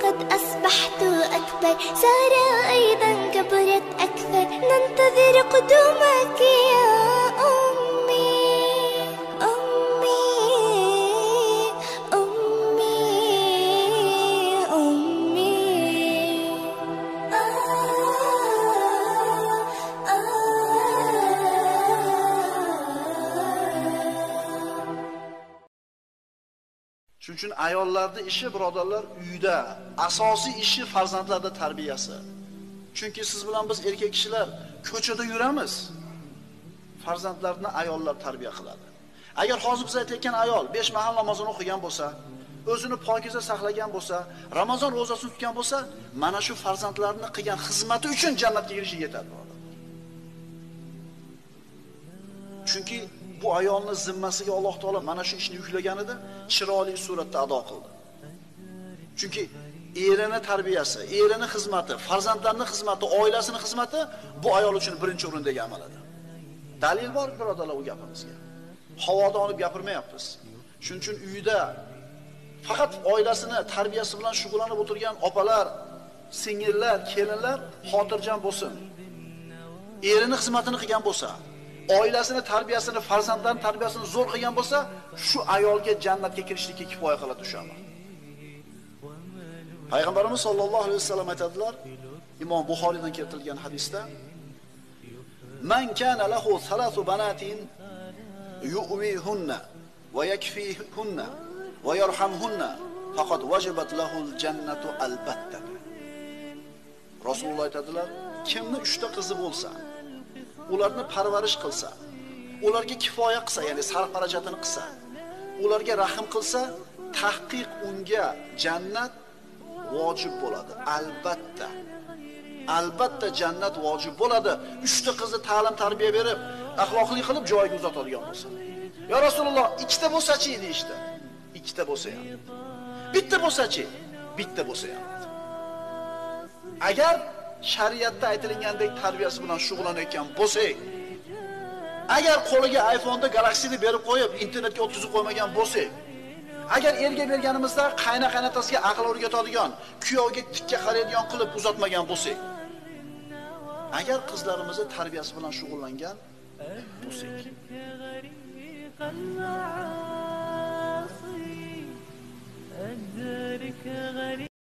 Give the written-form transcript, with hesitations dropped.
قد أصبحت أكبر، صار أيضا كبرت أكثر، ننتظر قدومك يا أمي أمي أمي أمي. Shuning uchun ayollarning ishi, birodarlar, uyda, asosiy ishi farzandlarning tarbiyasi. Chunki siz bilan biz erkak kishilar ko'chada yuramiz. Farzandlarni ayollar tarbiya qiladi. Agar hozir biz aytayotgan ayol 5 mahal namozini o'qigan bo'lsa, o'zini pokiza saqlagan bo'lsa, Ramazon ro'zasini tutgan bo'lsa, mana shu farzandlarni qilgan xizmati uchun jannatga kirishi yetadi. Chunki bu ayolning zimmasiga Alloh taolo mana shu ishni yuklaganida chiroyli suratda ado qildi. Chunki erining tarbiyasi, erining xizmati, farzandlarining xizmati, oilasining xizmati bu ayol uchun birinchi o'rindagi amal edi. Dalil bor birodarlar bu gapimizga. Havoda olib gapirmayapmiz. Shuning uchun uyda faqat oilasini tarbiyasi bilan shug'ullanib o'tirgan opalar, singillar, kelinlar xotirjam bo'lsin. Erining xizmatini qilgan bo'lsa, oilasini tarbiyasini, farzandlarining tarbiyasini zo'r qilgan bo'lsa, shu ayolga jannatga kirishlikka kifoya qiladi shu amal. Payg'ambarimiz sollallohu alayhi vasallam aytadilar, Imom Buxoriydan keltirilgan hadisda, "Man kana lahu thalathu banatin yu'wihunna va yakfihunna va yarhamhunna faqad wajibat lahu al-jannatu albatta." Rasululloh aytadilar, kimning 3 ta qizi bo'lsa, ularni parvarish qilsa, ularga kifoya qilsa, ya'ni sarf-xarajatini qilsa, ularga rahim qilsa, tahqiq unga jannat vojib bo'ladi. Albatta. Albatta jannat vojib bo'ladi. 3 ta qizni ta'lim tarbiya berib, axloqli qilib joyiga uzatadigan bo'lsa. Ya Rasululloh, 2 ta bo'lsa-chi deydi. 2 ta bo'lsa ham. Bitta bo'lsa-chi? Bitta bo'lsa ham. Agar shariatda aytilgandek tarbiyasi bilan shug'ullanayotgan bo'lsak, agar qo'liga iPhone'da Galaxy'ni berib qo'yib, internetga o'tkazib qo'ymagan bo'lsak, agar erga berganimizda qayna-qaynotasiga aql o'rgatadigan, kuyovga tikka qaraydigan qilib uzatmagan bo'lsak, agar qizlarimizni tarbiyasi bilan shug'ullangan bo'lsak,